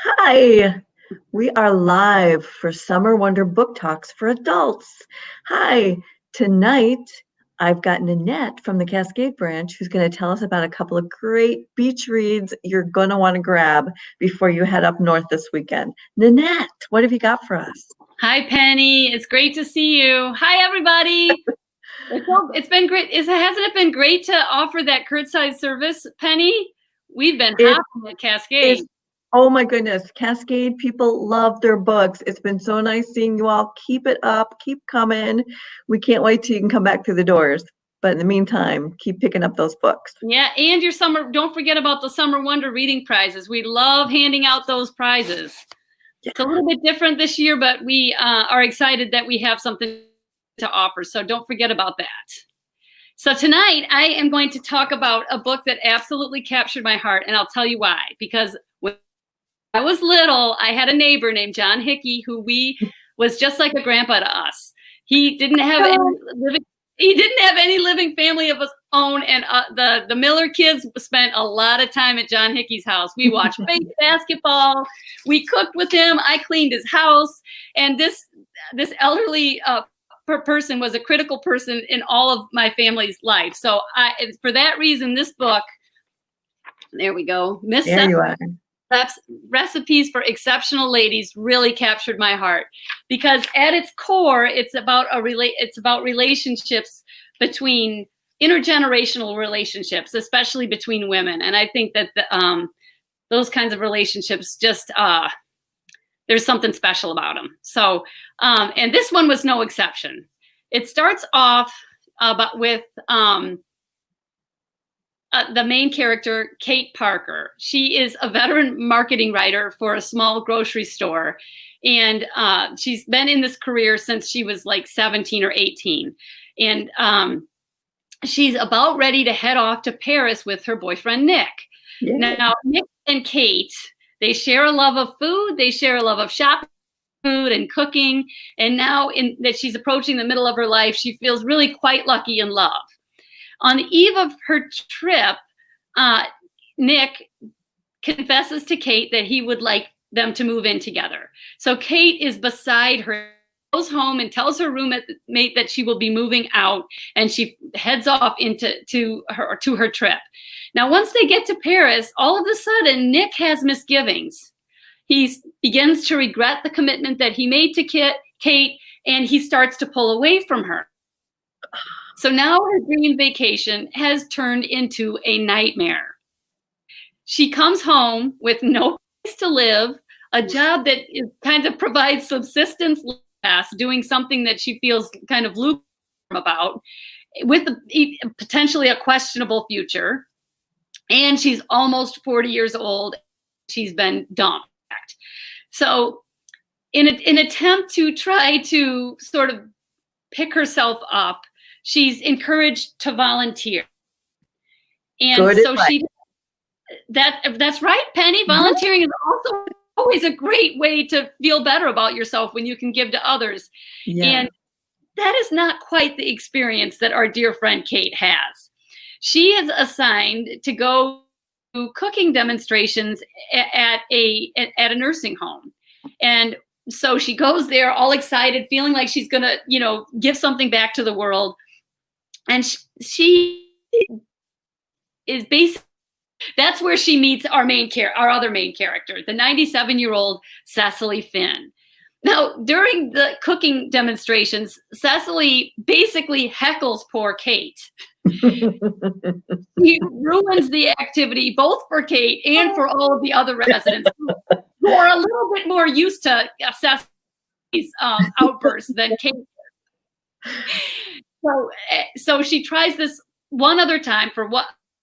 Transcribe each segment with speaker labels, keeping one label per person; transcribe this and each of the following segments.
Speaker 1: Hi, we are live for Summer Wonder Book Talks for Adults. Hi, tonight I've got Nanette from the Cascade branch who's going to tell us about a couple of great beach reads you're going to want to grab before you head up north this weekend. Nanette, what have you got for us?
Speaker 2: Hi, Penny. It's great to see you. Hi, everybody. It's been great. Hasn't it been great to offer that curbside service, Penny? We've been
Speaker 1: It
Speaker 2: hopping at Cascade.
Speaker 1: is, oh my goodness, Cascade people love their books. It's been so nice seeing you all. Keep it up, keep coming. We can't wait till you can come back through the doors. But in the meantime, keep picking up those books.
Speaker 2: Yeah, and your summer, don't forget about the Summer Wonder reading prizes. We love handing out those prizes.
Speaker 1: Yeah.
Speaker 2: It's a little bit different this year, but we are excited that we have something to offer. So don't forget about that. So tonight I am going to talk about a book that absolutely captured my heart, and I'll tell you why. Because when I was little, I had a neighbor named John Hickey who was just like a grandpa to us. He didn't have any living family of his own, and the Miller kids spent a lot of time at John Hickey's house. We watched basketball, we cooked with him, I cleaned his house, and this elderly person was a critical person in all of my family's life. So for that reason, this book, there we go, Miss
Speaker 1: There you are.
Speaker 2: Recipes for Exceptional Ladies, really captured my heart, because at its core, it's about relationships between intergenerational relationships, especially between women. And I think that those kinds of relationships just there's something special about them. So, and this one was no exception. It starts off with the main character, Kate Parker. She is a veteran marketing writer for a small grocery store. And she's been in this career since she was like 17 or 18. And she's about ready to head off to Paris with her boyfriend, Nick. Yeah. Now, Nick and Kate, they share a love of food. They share a love of shopping, food and cooking. And now that she's approaching the middle of her life, she feels really quite lucky in love. On the eve of her trip, Nick confesses to Kate that he would like them to move in together. So Kate is beside her, goes home and tells her roommate that she will be moving out, and she heads off to her trip. Now, once they get to Paris, all of a sudden, Nick has misgivings. He begins to regret the commitment that he made to Kate, and he starts to pull away from her. So now her dream vacation has turned into a nightmare. She comes home with no place to live, a job that kind of provides subsistence, doing something that she feels kind of lukewarm about, with potentially a questionable future. And she's almost 40 years old. She's been dumped. So in an attempt to try to sort of pick herself up, she's encouraged to volunteer. And so that's right, Penny. Volunteering is also always a great way to feel better about yourself when you can give to others. Yeah. And that is not quite the experience that our dear friend Kate has. She is assigned to go to cooking demonstrations at a nursing home. And so she goes there all excited, feeling like she's going to, give something back to the world. And she is basically, that's where she meets our other main character, the 97-year-old Cecily Finn. Now, during the cooking demonstrations, Cecily basically heckles poor Kate. He ruins the activity both for Kate and for all of the other residents who are a little bit more used to Cecily's outbursts than Kate. So she tries this one other time for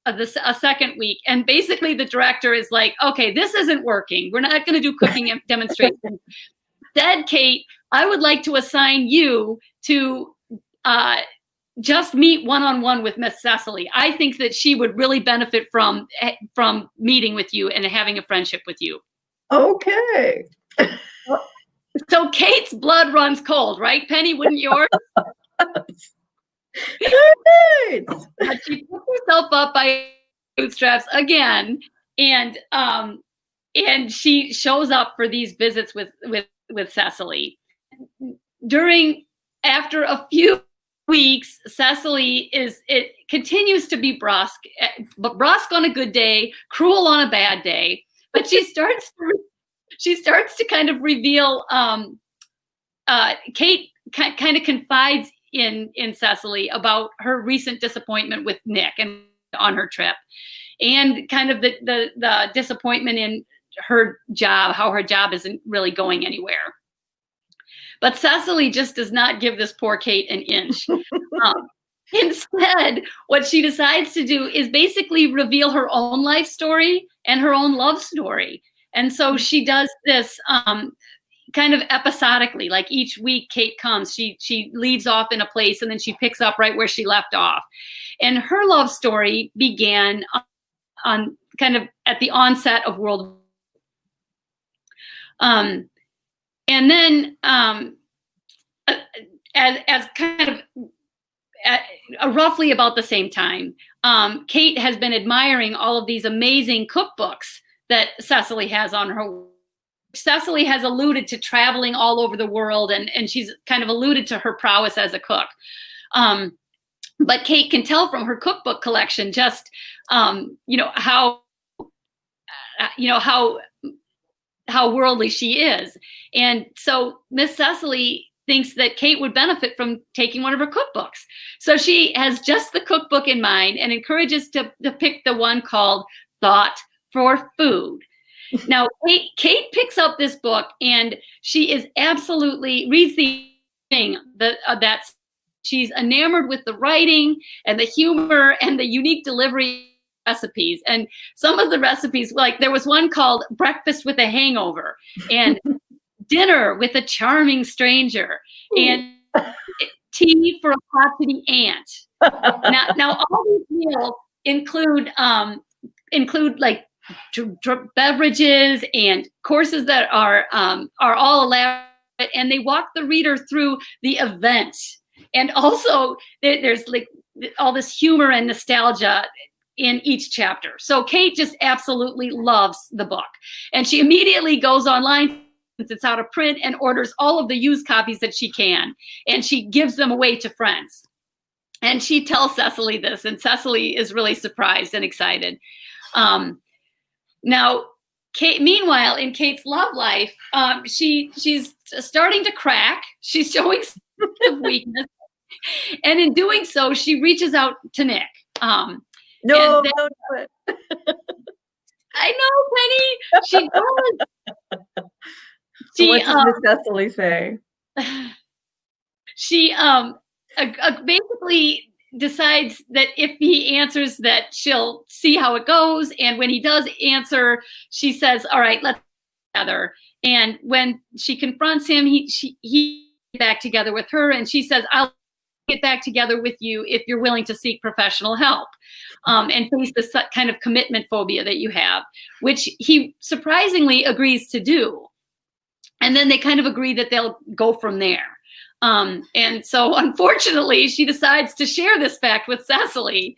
Speaker 2: a second week, and basically the director is like, okay, this isn't working. We're not going to do cooking demonstrations. Instead, Kate, I would like to assign you to just meet one-on-one with Miss Cecily. I think that she would really benefit from meeting with you and having a friendship with you.
Speaker 1: Okay.
Speaker 2: So Kate's blood runs cold, right, Penny? Wouldn't yours? But she picks herself up by bootstraps again, and and she shows up for these visits with Cecily. After a few weeks, Cecily continues to be brusque, but brusque on a good day, cruel on a bad day. But she starts to kind of reveal. Kate kind of confides in Cecily about her recent disappointment with Nick and on her trip, and kind of the disappointment in her job, how her job isn't really going anywhere. But Cecily just does not give this poor Kate an inch. Instead, what she decides to do is basically reveal her own life story and her own love story. And so she does this kind of episodically, like each week Kate comes, she leaves off in a place and then she picks up right where she left off. And her love story began on kind of at the onset of World War. And then as kind of roughly about the same time, Kate has been admiring all of these amazing cookbooks that Cecily has on her. Cecily has alluded to traveling all over the world, and she's kind of alluded to her prowess as a cook. But Kate can tell from her cookbook collection just, how worldly she is. And so Miss Cecily thinks that Kate would benefit from taking one of her cookbooks. So she has just the cookbook in mind and encourages to pick the one called Thought for Food. Now, Kate picks up this book and she is absolutely reads the thing that she's enamored with the writing and the humor and the unique delivery recipes. And some of the recipes, like there was one called Breakfast with a Hangover and Dinner with a Charming Stranger and Tea for a Crotchety Aunt. Now all these meals include like beverages and courses that are all elaborate, and they walk the reader through the event. And also there's like all this humor and nostalgia in each chapter. So Kate just absolutely loves the book, and she immediately goes online since it's out of print and orders all of the used copies that she can, and she gives them away to friends. And she tells Cecily this, and Cecily is really surprised and excited. Now, Kate, meanwhile, in Kate's love life, she's starting to crack. She's showing signs of weakness, and in doing so, she reaches out to Nick.
Speaker 1: No, don't do it.
Speaker 2: I know, Penny. She does.
Speaker 1: What does Miss Cecily say?
Speaker 2: She basically decides that if he answers that she'll see how it goes, and when he does answer, she says, all right, let's get together. And when she confronts him, he get back together with her, and she says, I'll get back together with you if you're willing to seek professional help and face this kind of commitment phobia that you have, which he surprisingly agrees to do. And then they kind of agree that they'll go from there. And so unfortunately, she decides to share this fact with Cecily,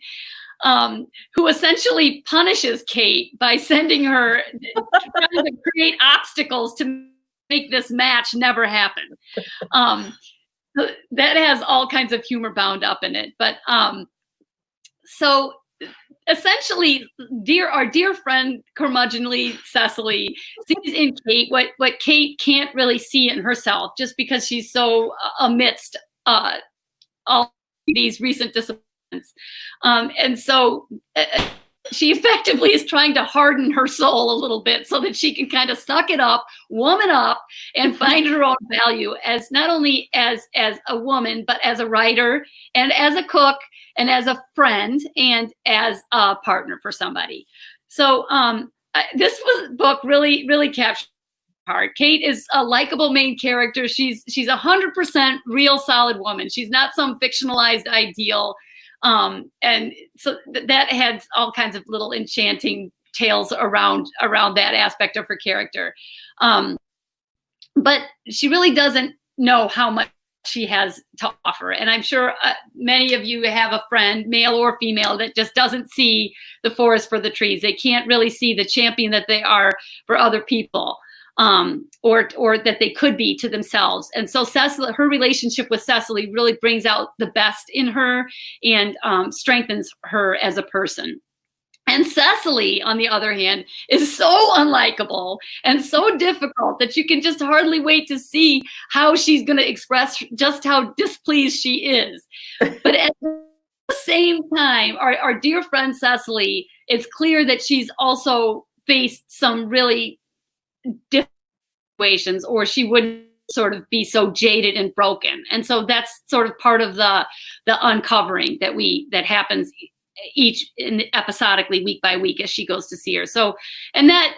Speaker 2: who essentially punishes Kate by sending her trying to create obstacles to make this match never happen. That has all kinds of humor bound up in it. But so essentially, our dear friend, curmudgeonly Cecily, sees in Kate what Kate can't really see in herself, just because she's so amidst all these recent disappointments. And so she effectively is trying to harden her soul a little bit so that she can kind of suck it up, woman up, and find her own value as not only as a woman, but as a writer and as a cook and as a friend and as a partner for somebody. So this book really, really captured my heart. Kate is a likable main character. She's 100% real, solid woman. She's not some fictionalized ideal. And so that had all kinds of little enchanting tales around that aspect of her character. But she really doesn't know how much she has to offer. And I'm sure many of you have a friend, male or female, that just doesn't see the forest for the trees. They can't really see the champion that they are for other people, or that they could be to themselves. And so Cecily, her relationship with Cecily really brings out the best in her and strengthens her as a person. And Cecily, on the other hand, is so unlikable and so difficult that you can just hardly wait to see how she's going to express just how displeased she is. But at the same time, our dear friend Cecily, it's clear that she's also faced some really different situations, or she wouldn't sort of be so jaded and broken. And so that's sort of part of the uncovering that happens episodically, week by week, as she goes to see her. So, and that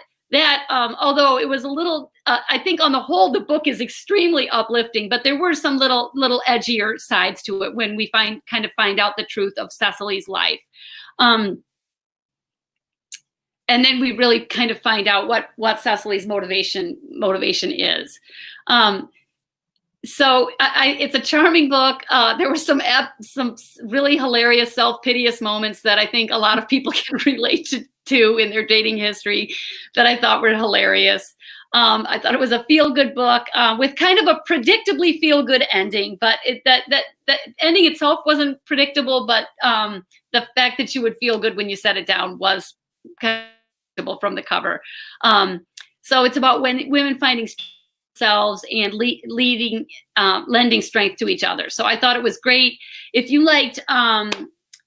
Speaker 2: although it was a little, I think on the whole, the book is extremely uplifting, but there were some little edgier sides to it when we find out the truth of Cecily's life. And then we really kind of find out what Cecily's motivation is. So it's a charming book. There were some really hilarious, self-piteous moments that I think a lot of people can relate to in their dating history that I thought were hilarious. I thought it was a feel-good book with kind of a predictably feel-good ending, but that ending itself wasn't predictable, but the fact that you would feel good when you set it down was kind of predictable from the cover. So it's about women finding themselves and lending strength to each other. So I thought it was great. If you liked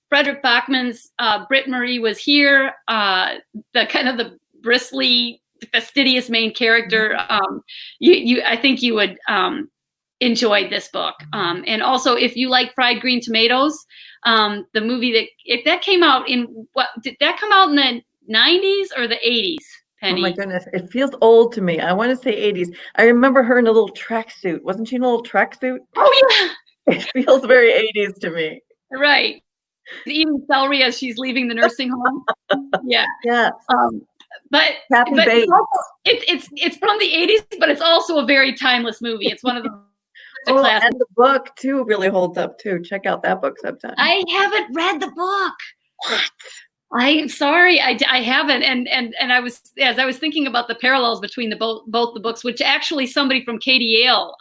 Speaker 2: Frederick Bachman's Britt Marie Was Here, the kind of the bristly, fastidious main character, I think you would enjoy this book. And also, if you like Fried Green Tomatoes, the movie that came out in, did that come out in the 90s or the 80s? Penny.
Speaker 1: Oh my goodness, it feels old to me. I want to say 80s. I remember her in a little tracksuit. Wasn't she in a little tracksuit?
Speaker 2: Oh yeah.
Speaker 1: It feels very 80s to me.
Speaker 2: Right. Even celery as she's leaving the nursing home. Yeah.
Speaker 1: Yeah.
Speaker 2: But it's from the 80s, but it's also a very timeless movie. It's one of the classics.
Speaker 1: And the book too really holds up too. Check out that book sometime.
Speaker 2: I haven't read the book.
Speaker 1: What?
Speaker 2: I'm sorry, I haven't, and I was, as I was thinking about the parallels between both the books, which actually somebody from Katie Yale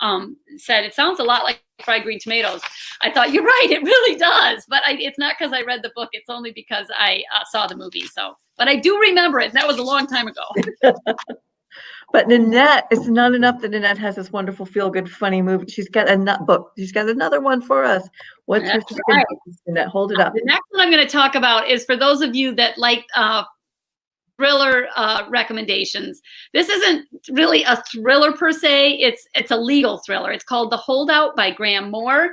Speaker 2: said it sounds a lot like Fried Green Tomatoes. I thought, you're right, it really does, but it's not because I read the book, it's only because I saw the movie. So, but I do remember it, and that was a long time ago.
Speaker 1: But Nanette, it's not enough that Nanette has this wonderful, feel-good, funny movie. She's got a book. She's got another one for us. What's her second book, Nanette? Hold it up.
Speaker 2: The next one I'm going to talk about is for those of you that like thriller recommendations. This isn't really a thriller per se. It's a legal thriller. It's called The Holdout by Graham Moore.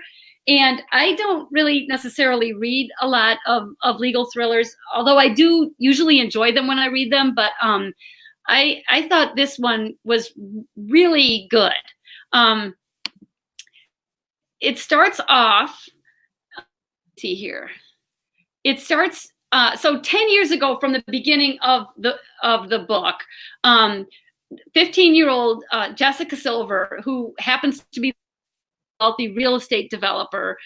Speaker 2: And I don't really necessarily read a lot of legal thrillers, although I do usually enjoy them when I read them. But I thought this one was really good. It starts off, let's see here. It starts, so 10 years ago from the beginning of the book, 15-year-old Jessica Silver, who happens to be a wealthy real estate developer,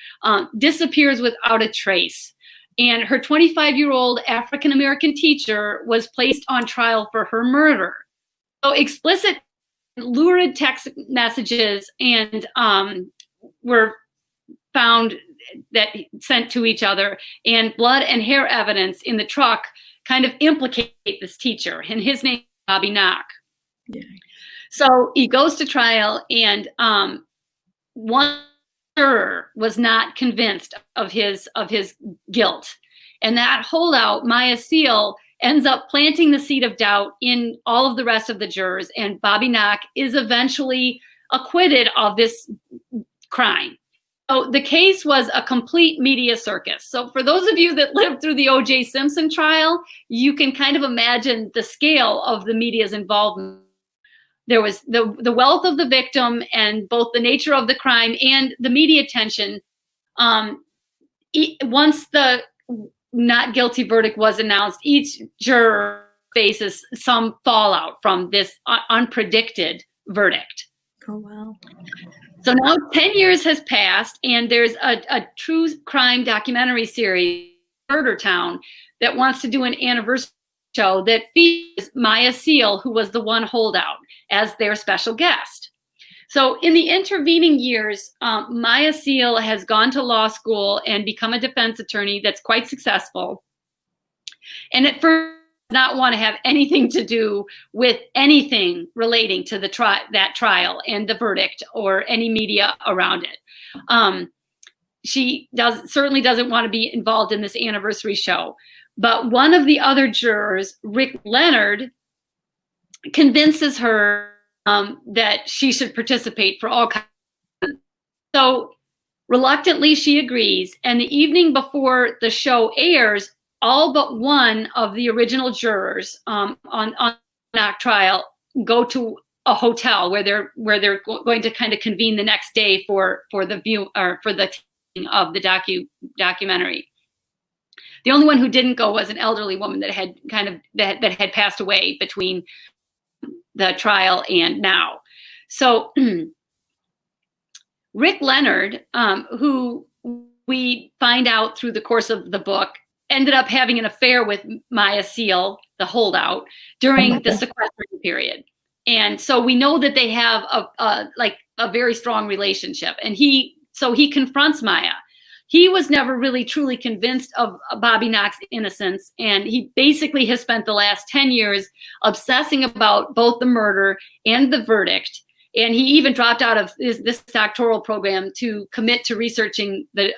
Speaker 2: disappears without a trace. And her 25-year-old African-American teacher was placed on trial for her murder. So explicit, lurid text messages and were found that sent to each other, and blood and hair evidence in the truck kind of implicate this teacher, and his name is Bobby Knock. Yeah. So he goes to trial, and one juror was not convinced of his guilt, and that holdout, Maya Seal, ends up planting the seed of doubt in all of the rest of the jurors, and Bobby Knock is eventually acquitted of this crime. So the case was a complete media circus. So for those of you that lived through the O.J. Simpson trial, you can kind of imagine the scale of the media's involvement. There was the wealth of the victim and both the nature of the crime and the media attention. Once the not guilty verdict was announced, each juror faces some fallout from this unpredicted verdict.
Speaker 1: Oh, wow.
Speaker 2: So now 10 years has passed, and there's a true crime documentary series, Murder Town, that wants to do an anniversary show that features Maya Seal, who was the one holdout, as their special guest. So in the intervening years, Maya Seal has gone to law school and become a defense attorney that's quite successful. And at first, not want to have anything to do with anything relating to that trial and the verdict or any media around it. She certainly doesn't want to be involved in this anniversary show. But one of the other jurors, Rick Leonard, convinces her that she should participate for all kinds of reasons. So reluctantly, she agrees. And the evening before the show airs, all but one of the original jurors on that trial go to a hotel where they're going to kind of convene the next day for the view or for the taping of the documentary. The only one who didn't go was an elderly woman that had passed away between the trial and now. So Rick Leonard, who we find out through the course of the book, ended up having an affair with Maya Seal, the holdout, during the sequestration period. And so we know that they have a very strong relationship. And he confronts Maya. He was never really truly convinced of Bobby Knox's innocence. And he basically has spent the last 10 years obsessing about both the murder and the verdict. And he even dropped out of this doctoral program to commit to researching the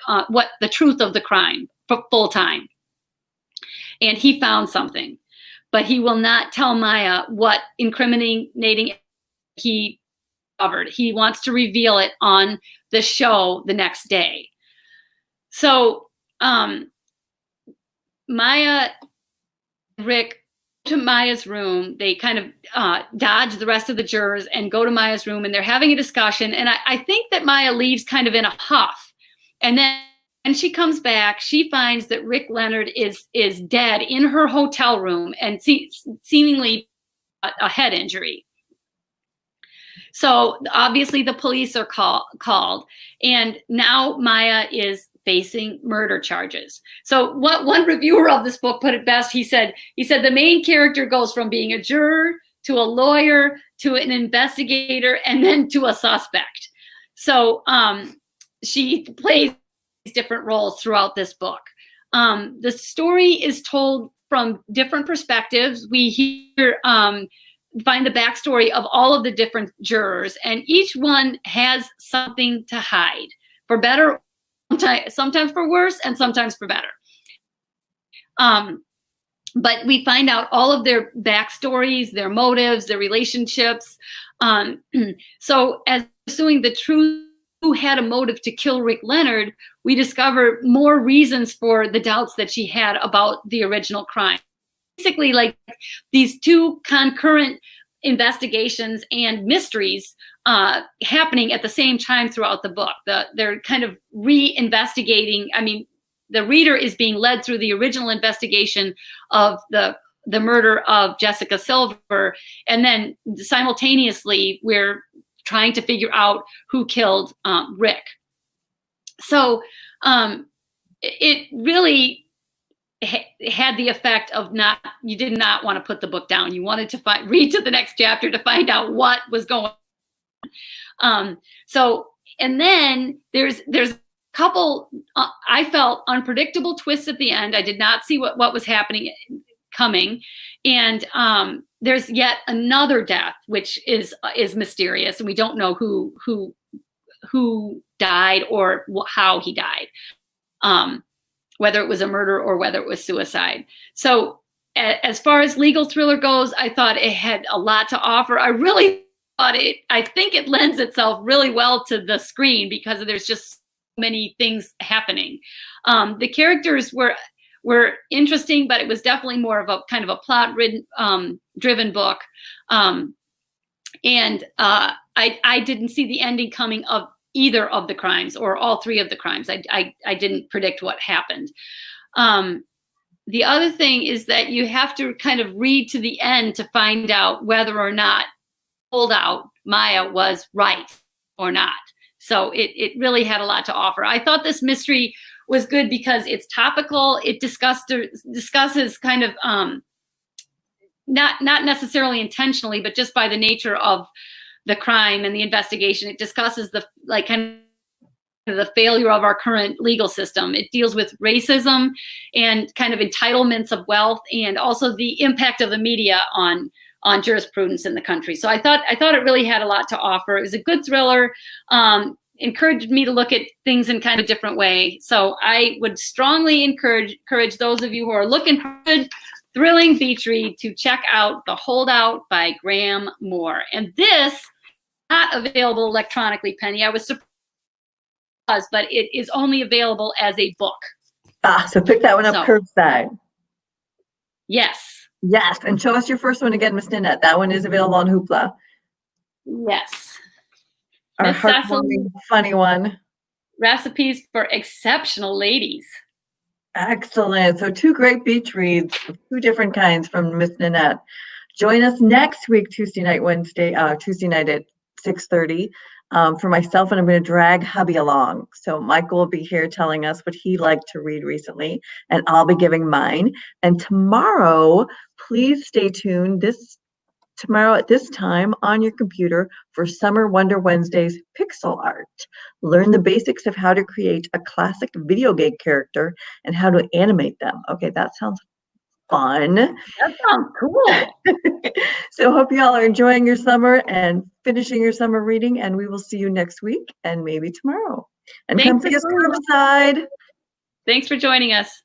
Speaker 2: truth of the crime full time. And he found something, but he will not tell Maya what incriminating he discovered. He wants to reveal it on the show the next day. So Maya, Rick, to Maya's room. They kind of dodge the rest of the jurors and go to Maya's room, and they're having a discussion. And I think that Maya leaves kind of in a huff. And then when she comes back, she finds that Rick Leonard is dead in her hotel room and seemingly a head injury. So obviously the police are called, and now Maya is facing murder charges. So what one reviewer of this book put it best, he said the main character goes from being a juror to a lawyer to an investigator and then to a suspect. So she plays different roles throughout this book. The story is told from different perspectives. We hear find the backstory of all of the different jurors, and each one has something to hide, for better, sometimes for worse, and sometimes for better. But we find out all of their backstories, their motives, their relationships. So as pursuing the truth, who had a motive to kill Rick Leonard, we discover more reasons for the doubts that she had about the original crime. Basically, like these two concurrent investigations and mysteries happening at the same time throughout the book. They're kind of re-investigating. I mean, the reader is being led through the original investigation of the murder of Jessica Silver, and then simultaneously we're trying to figure out who killed Rick. So it really had the effect of you did not want to put the book down. You wanted to read to the next chapter to find out what was going on. So, and then there's a couple, I felt, unpredictable twists at the end. I did not see what was coming. And there's yet another death, which is mysterious, and we don't know who died or how he died, whether it was a murder or whether it was suicide. So as far as legal thriller goes, I thought it had a lot to offer. I really thought I think it lends itself really well to the screen because there's just so many things happening. The characters were interesting, but it was definitely more of a kind of a plot-driven book. And I didn't see the ending coming of either of the crimes or all three of the crimes. I didn't predict what happened. The other thing is that you have to kind of read to the end to find out whether or not Holdout, Maya, was right or not. So it really had a lot to offer. I thought this mystery was good because it's topical. It discusses kind of not necessarily intentionally, but just by the nature of the crime and the investigation. It discusses the kind of the failure of our current legal system. It deals with racism and kind of entitlements of wealth, and also the impact of the media on jurisprudence in the country. So I thought it really had a lot to offer. It was a good thriller. Encouraged me to look at things in kind of a different way. So I would strongly encourage those of you who are looking for a good, thrilling beach read to check out The Holdout by Graham Moore. And this is not available electronically, Penny. I was surprised, but it is only available as a book.
Speaker 1: So pick that one up curbside.
Speaker 2: Yes.
Speaker 1: Yes, and show us your first one again, Miss Nanette. That one is available on Hoopla.
Speaker 2: Yes.
Speaker 1: Our heartwarming, funny one.
Speaker 2: Recipes for Exceptional Ladies.
Speaker 1: Excellent. So 2 great beach reads of 2 different kinds from Miss Nanette. Join us next week, Tuesday night at 6:30 for myself, and I'm going to drag hubby along. So Michael will be here telling us what he liked to read recently, and I'll be giving mine. And tomorrow, please stay tuned tomorrow at this time on your computer for Summer Wonder Wednesday's pixel art. Learn the basics of how to create a classic video game character and how to animate them. Okay, that sounds fun.
Speaker 2: That sounds cool.
Speaker 1: So hope you all are enjoying your summer and finishing your summer reading, and we will see you next week and maybe tomorrow. And come see us curbside.
Speaker 2: Thanks for joining us.